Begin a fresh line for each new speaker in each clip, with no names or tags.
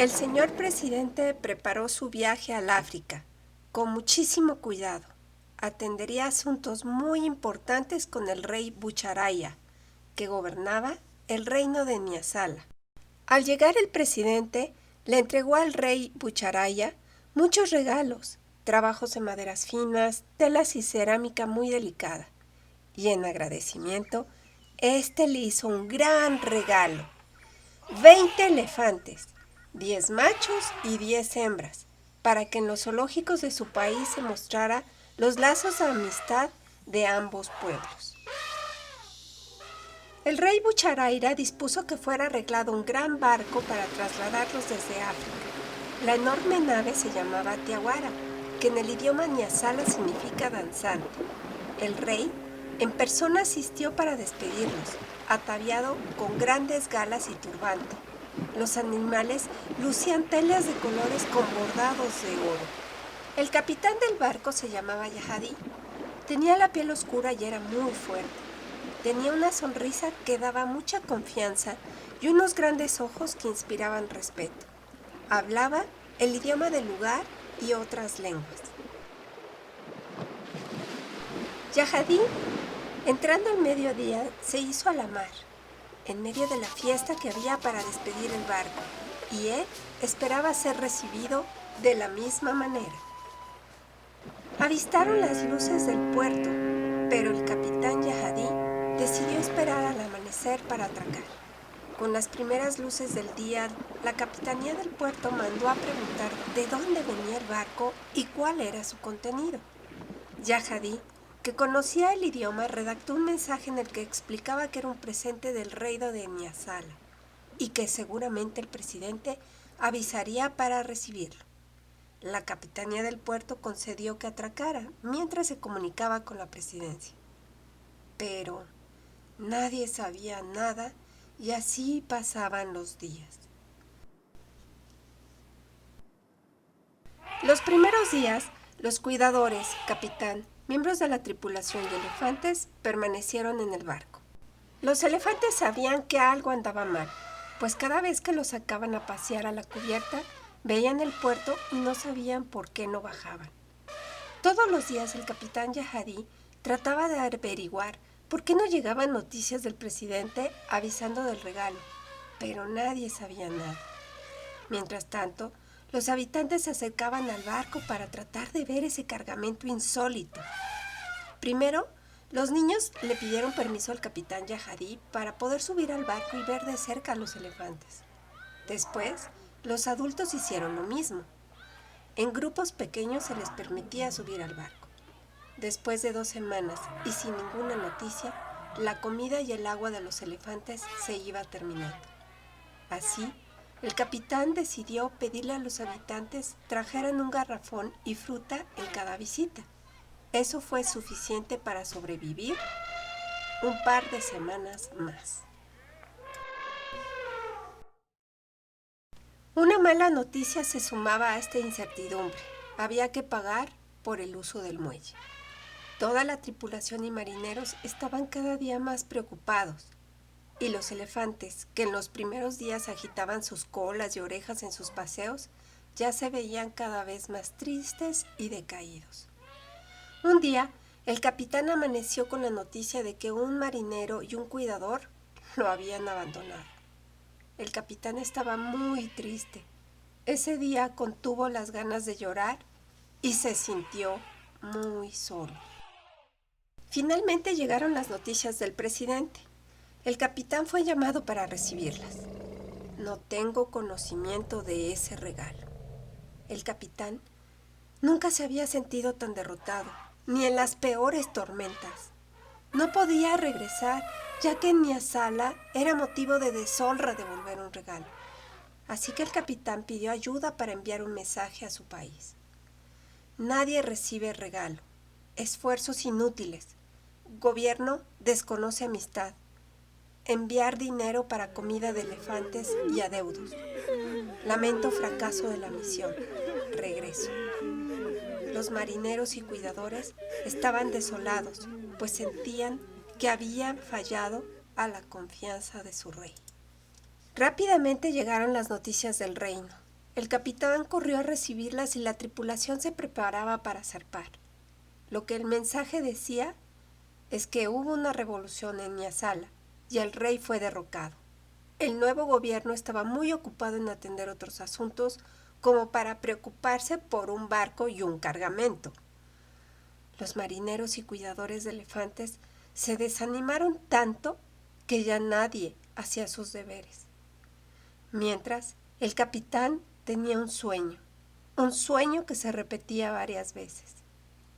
El señor presidente preparó su viaje al África con muchísimo cuidado. Atendería asuntos muy importantes con el rey Bucharaya, que gobernaba el reino de Nyasala. Al llegar el presidente, le entregó al rey Bucharaya muchos regalos, trabajos de maderas finas, telas y cerámica muy delicada. Y en agradecimiento, éste le hizo un gran regalo: 20 elefantes, 10 machos y 10 hembras, para que en los zoológicos de su país se mostrara los lazos de amistad de ambos pueblos. El rey Bucharaira dispuso que fuera arreglado un gran barco para trasladarlos desde África. La enorme nave se llamaba Tiaguara, que en el idioma nyasala significa danzante. El rey en persona asistió para despedirlos, ataviado con grandes galas y turbante. Los animales lucían telas de colores con bordados de oro. El capitán del barco se llamaba Yahadí. Tenía la piel oscura y era muy fuerte. Tenía una sonrisa que daba mucha confianza y unos grandes ojos que inspiraban respeto. Hablaba el idioma del lugar y otras lenguas. Yahadí, entrando al mediodía, se hizo a la mar, en medio de la fiesta que había para despedir el barco, y él esperaba ser recibido de la misma manera. Avistaron las luces del puerto, pero el capitán Yahadí decidió esperar al amanecer para atracar. Con las primeras luces del día, la capitanía del puerto mandó a preguntar de dónde venía el barco y cuál era su contenido. Yahadí, que conocía el idioma, redactó un mensaje en el que explicaba que era un presente del reino de Nyasala y que seguramente el presidente avisaría para recibirlo. La capitanía del puerto concedió que atracara mientras se comunicaba con la presidencia. Pero nadie sabía nada y así pasaban los días. Los primeros días, los cuidadores, capitán, miembros de la tripulación y elefantes permanecieron en el barco. Los elefantes sabían que algo andaba mal, pues cada vez que los sacaban a pasear a la cubierta, veían el puerto y no sabían por qué no bajaban. Todos los días el capitán Yahadí trataba de averiguar por qué no llegaban noticias del presidente avisando del regalo, pero nadie sabía nada. Mientras tanto, los habitantes se acercaban al barco para tratar de ver ese cargamento insólito. Primero, los niños le pidieron permiso al capitán Yahadí para poder subir al barco y ver de cerca a los elefantes. Después, los adultos hicieron lo mismo. En grupos pequeños se les permitía subir al barco. Después de 2 semanas y sin ninguna noticia, la comida y el agua de los elefantes se iba terminando. Así, el capitán decidió pedirle a los habitantes trajeran un garrafón y fruta en cada visita. Eso fue suficiente para sobrevivir un par de semanas más. Una mala noticia se sumaba a esta incertidumbre. Había que pagar por el uso del muelle. Toda la tripulación y marineros estaban cada día más preocupados, y los elefantes, que en los primeros días agitaban sus colas y orejas en sus paseos, ya se veían cada vez más tristes y decaídos. Un día, el capitán amaneció con la noticia de que un marinero y un cuidador lo habían abandonado. El capitán estaba muy triste. Ese día contuvo las ganas de llorar y se sintió muy solo. Finalmente llegaron las noticias del presidente. El capitán fue llamado para recibirlas. No tengo conocimiento de ese regalo. El capitán nunca se había sentido tan derrotado, ni en las peores tormentas. No podía regresar, ya que en Nyasala era motivo de deshonra devolver un regalo. Así que el capitán pidió ayuda para enviar un mensaje a su país. Nadie recibe regalo. Esfuerzos inútiles. Gobierno desconoce amistad. Enviar dinero para comida de elefantes y adeudos. Lamento fracaso de la misión. Regreso. Los marineros y cuidadores estaban desolados, pues sentían que habían fallado a la confianza de su rey. Rápidamente llegaron las noticias del reino. El capitán corrió a recibirlas y la tripulación se preparaba para zarpar. Lo que el mensaje decía es que hubo una revolución en Nyasala y el rey fue derrocado. El nuevo gobierno estaba muy ocupado en atender otros asuntos como para preocuparse por un barco y un cargamento. Los marineros y cuidadores de elefantes se desanimaron tanto que ya nadie hacía sus deberes. Mientras, el capitán tenía un sueño que se repetía varias veces.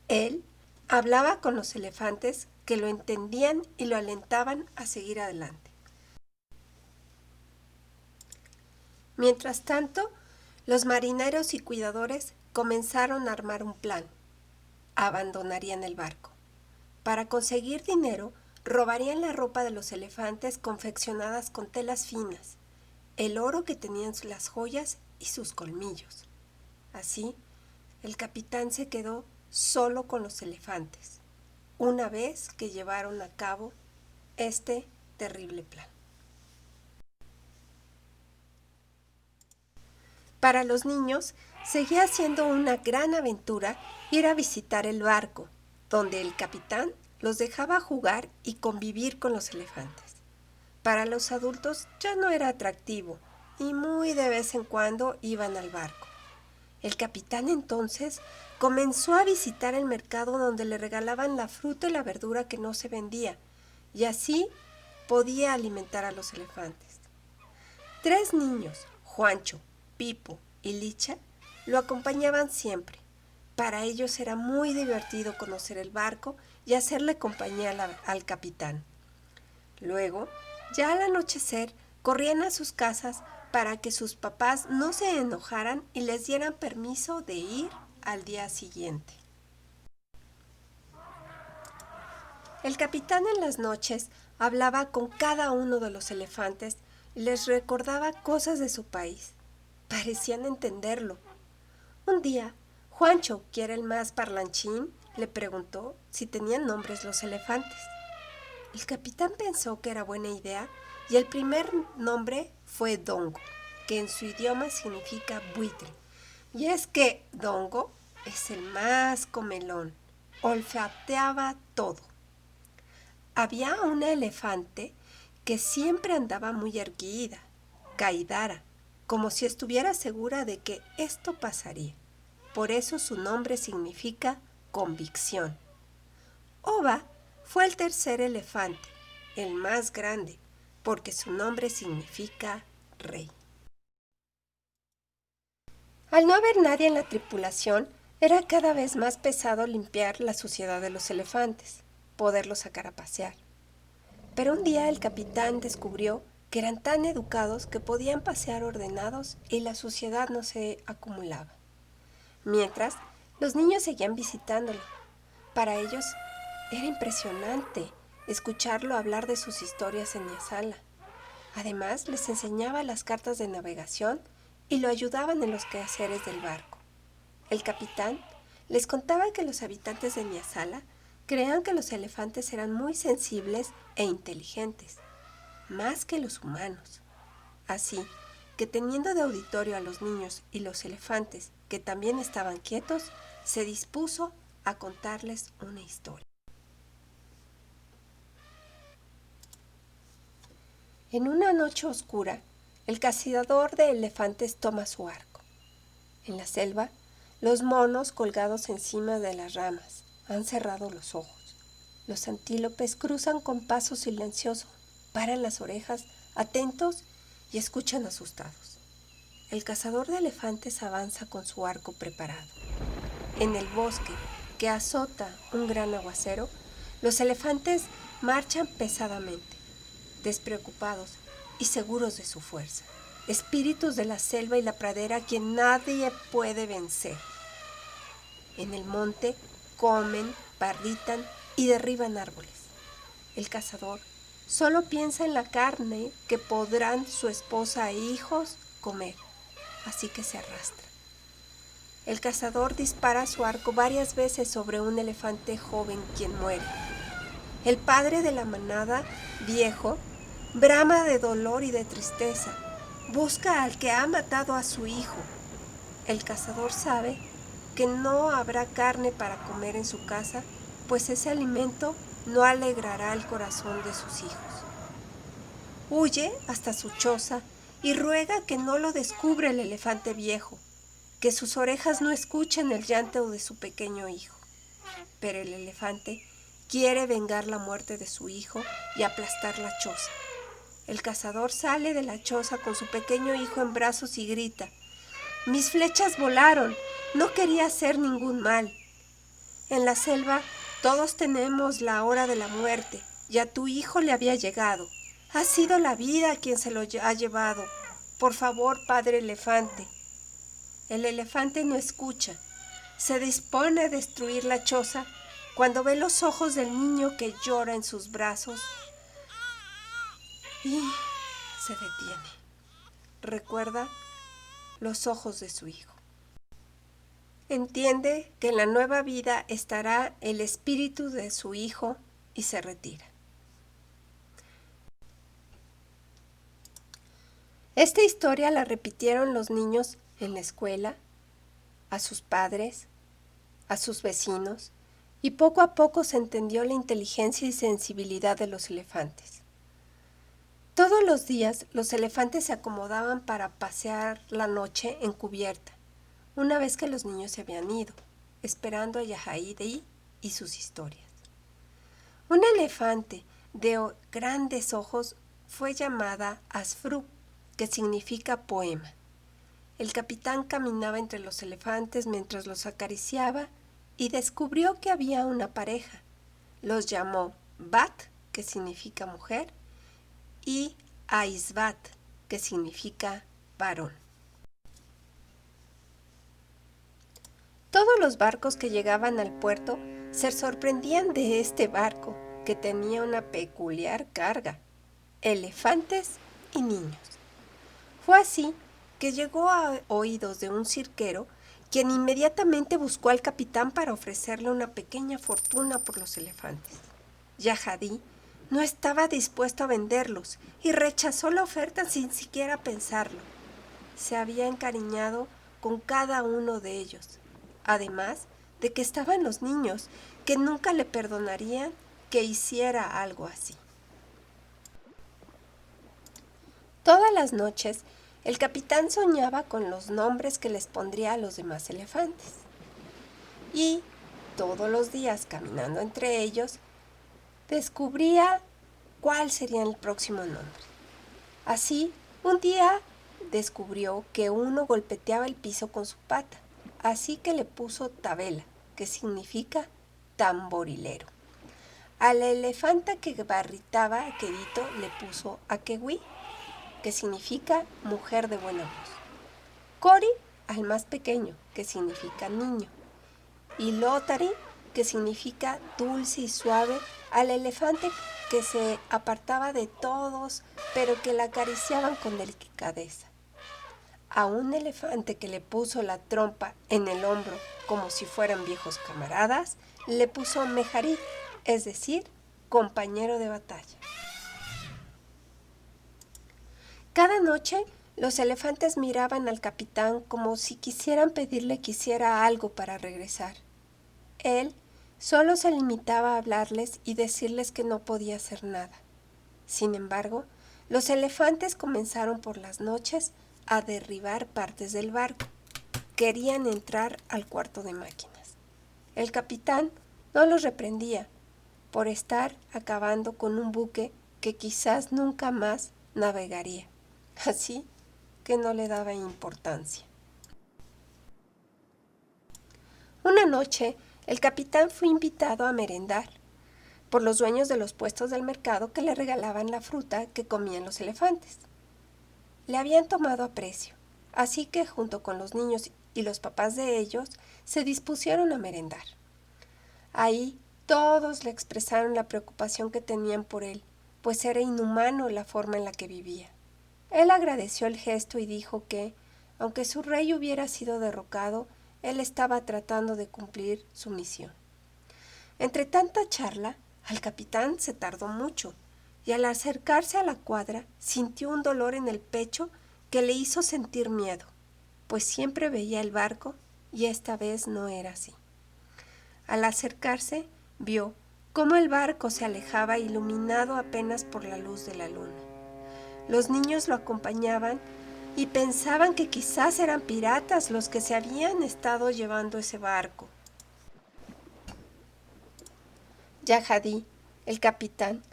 Él hablaba con los elefantes que lo entendían y lo alentaban a seguir adelante. Mientras tanto, los marineros y cuidadores comenzaron a armar un plan. Abandonarían el barco. Para conseguir dinero, robarían la ropa de los elefantes confeccionadas con telas finas, el oro que tenían las joyas y sus colmillos. Así, el capitán se quedó solo con los elefantes, una vez que llevaron a cabo este terrible plan. Para los niños, seguía siendo una gran aventura ir a visitar el barco, donde el capitán los dejaba jugar y convivir con los elefantes. Para los adultos ya no era atractivo y muy de vez en cuando iban al barco. El capitán entonces comenzó a visitar el mercado donde le regalaban la fruta y la verdura que no se vendía, y así podía alimentar a los elefantes. 3 niños, Juancho, Pipo y Licha, lo acompañaban siempre. Para ellos era muy divertido conocer el barco y hacerle compañía al capitán. Luego, ya al anochecer, corrían a sus casas para que sus papás no se enojaran y les dieran permiso de ir al día siguiente. El capitán en las noches hablaba con cada uno de los elefantes y les recordaba cosas de su país. Parecían entenderlo. Un día, Juancho, que era el más parlanchín, le preguntó si tenían nombres los elefantes. El capitán pensó que era buena idea y el primer nombre fue Dongo, que en su idioma significa buitre. Y es que Dongo es el más comelón, olfateaba todo. Había una elefante que siempre andaba muy erguida, Caidara, como si estuviera segura de que esto pasaría. Por eso su nombre significa convicción. Oba fue el tercer elefante, el más grande, porque su nombre significa rey. Al no haber nadie en la tripulación, era cada vez más pesado limpiar la suciedad de los elefantes, poderlos sacar a pasear. Pero un día el capitán descubrió que eran tan educados que podían pasear ordenados y la suciedad no se acumulaba. Mientras, los niños seguían visitándolo. Para ellos era impresionante escucharlo hablar de sus historias en Nyasala. Además, les enseñaba las cartas de navegación y lo ayudaban en los quehaceres del barco. El capitán les contaba que los habitantes de Nyasala creían que los elefantes eran muy sensibles e inteligentes, más que los humanos. Así que teniendo de auditorio a los niños y los elefantes, que también estaban quietos, se dispuso a contarles una historia. En una noche oscura, el cazador de elefantes toma su arco. En la selva, los monos colgados encima de las ramas han cerrado los ojos. Los antílopes cruzan con paso silencioso, paran las orejas, atentos y escuchan asustados. El cazador de elefantes avanza con su arco preparado. En el bosque, que azota un gran aguacero, los elefantes marchan pesadamente, despreocupados y seguros de su fuerza. Espíritus de la selva y la pradera que nadie puede vencer. En el monte comen, barritan y derriban árboles. El cazador solo piensa en la carne que podrán su esposa e hijos comer, así que se arrastra. El cazador dispara su arco varias veces sobre un elefante joven quien muere. El padre de la manada, viejo, brama de dolor y de tristeza. Busca al que ha matado a su hijo El cazador sabe que no habrá carne para comer en su casa, pues ese alimento no alegrará el corazón de sus hijos. Huye hasta su choza y ruega que no lo descubra el elefante viejo, que sus orejas no escuchen el llanto de su pequeño hijo. Pero el elefante quiere vengar la muerte de su hijo y aplastar la choza. El cazador sale de la choza con su pequeño hijo en brazos y grita: «Mis flechas volaron, no quería hacer ningún mal. En la selva todos tenemos la hora de la muerte y a tu hijo le había llegado. Ha sido la vida quien se lo ha llevado. Por favor, padre elefante». El elefante no escucha. Se dispone a destruir la choza cuando ve los ojos del niño que llora en sus brazos y se detiene. Recuerda los ojos de su hijo. Entiende que en la nueva vida estará el espíritu de su hijo y se retira. Esta historia la repitieron los niños en la escuela, a sus padres, a sus vecinos, y poco a poco se entendió la inteligencia y sensibilidad de los elefantes. Todos los días los elefantes se acomodaban para pasear la noche en cubierta, una vez que los niños se habían ido, esperando a Yahaidi y sus historias. Un elefante de grandes ojos fue llamada Asfru, que significa poema. El capitán caminaba entre los elefantes mientras los acariciaba y descubrió que había una pareja. Los llamó Bat, que significa mujer, y Aisbat, que significa varón. Todos los barcos que llegaban al puerto se sorprendían de este barco, que tenía una peculiar carga: elefantes y niños. Fue así que llegó a oídos de un cirquero, quien inmediatamente buscó al capitán para ofrecerle una pequeña fortuna por los elefantes. Yahadi no estaba dispuesto a venderlos y rechazó la oferta sin siquiera pensarlo. Se había encariñado con cada uno de ellos, además de que estaban los niños, que nunca le perdonarían que hiciera algo así. Todas las noches, el capitán soñaba con los nombres que les pondría a los demás elefantes. Y todos los días, caminando entre ellos, descubría cuál sería el próximo nombre. Así, un día descubrió que uno golpeteaba el piso con su pata, así que le puso Tabela, que significa tamborilero. Al elefante que barritaba a Quedito le puso Akewi, que significa mujer de buena voz. Cori al más pequeño, que significa niño. Y Lotari, que significa dulce y suave, al elefante que se apartaba de todos, pero que la acariciaban con delicadeza. A un elefante que le puso la trompa en el hombro como si fueran viejos camaradas, le puso Mejarí, es decir, compañero de batalla. Cada noche los elefantes miraban al capitán como si quisieran pedirle que hiciera algo para regresar. Él solo se limitaba a hablarles y decirles que no podía hacer nada. Sin embargo, los elefantes comenzaron por las noches a derribar partes del barco. Querían entrar al cuarto de máquinas. El capitán no los reprendía por estar acabando con un buque que quizás nunca más navegaría. Así que no le daba importancia. Una noche, el capitán fue invitado a merendar por los dueños de los puestos del mercado que le regalaban la fruta que comían los elefantes. Le habían tomado aprecio, así que junto con los niños y los papás de ellos se dispusieron a merendar. Ahí todos le expresaron la preocupación que tenían por él, pues era inhumano la forma en la que vivía. Él agradeció el gesto y dijo que, aunque su rey hubiera sido derrocado, él estaba tratando de cumplir su misión. Entre tanta charla, al capitán se tardó mucho, y al acercarse a la cuadra sintió un dolor en el pecho que le hizo sentir miedo. pues siempre veía el barco y esta vez no era así. Al acercarse, vio cómo el barco se alejaba iluminado apenas por la luz de la luna. Los niños lo acompañaban y pensaban que quizás eran piratas los que se habían estado llevando ese barco. Yahadí, el capitán,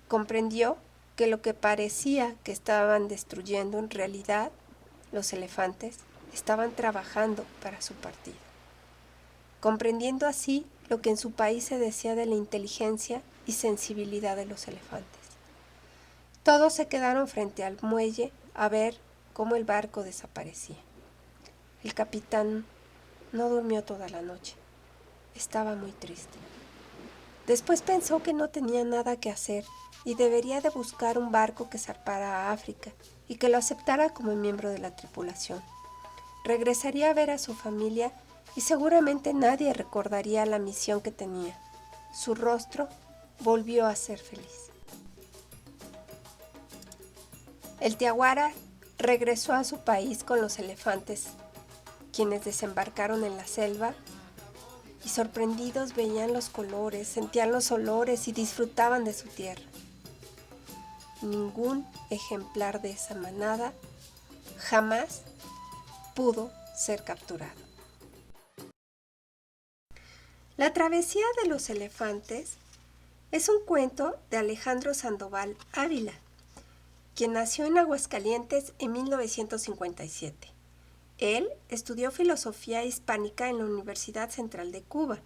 comprendió que lo que parecía que estaban destruyendo en realidad, los elefantes, estaban trabajando para su partido. Comprendiendo así lo que en su país se decía de la inteligencia y sensibilidad de los elefantes. Todos se quedaron frente al muelle a ver cómo el barco desaparecía. El capitán no durmió toda la noche. Estaba muy triste. Después pensó que no tenía nada que hacer y debería de buscar un barco que zarpara a África y que lo aceptara como miembro de la tripulación. Regresaría a ver a su familia y seguramente nadie recordaría la misión que tenía. Su rostro volvió a ser feliz. El Tiaguara regresó a su país con los elefantes, quienes desembarcaron en la selva y sorprendidos veían los colores, sentían los olores y disfrutaban de su tierra. Ningún ejemplar de esa manada jamás pudo ser capturado. La travesía de los elefantes es un cuento de Alejandro Sandoval Ávila, quien nació en Aguascalientes en 1957. Él estudió filosofía hispánica en la Universidad Central de Cuba.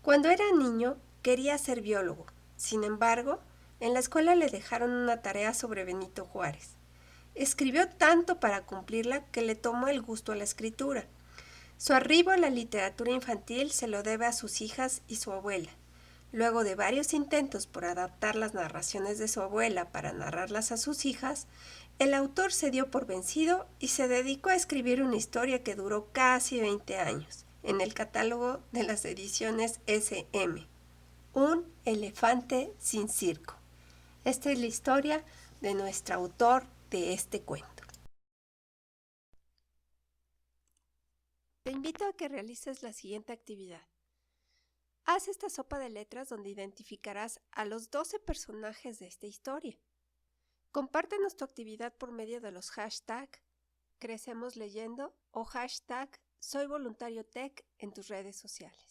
Cuando era niño quería ser biólogo. Sin embargo, en la escuela le dejaron una tarea sobre Benito Juárez. Escribió tanto para cumplirla que le tomó el gusto a la escritura. Su arribo a la literatura infantil se lo debe a sus hijas y su abuela. Luego de varios intentos por adaptar las narraciones de su abuela para narrarlas a sus hijas, el autor se dio por vencido y se dedicó a escribir una historia que duró casi 20 años, en el catálogo de las ediciones SM. Un elefante sin circo. Esta es la historia de nuestro autor de este cuento. Te invito a que realices la siguiente actividad. Haz esta sopa de letras donde identificarás a los 12 personajes de esta historia. Compártenos tu actividad por medio de los hashtags Crecemos Leyendo o hashtag Soy Voluntario Tech en tus redes sociales.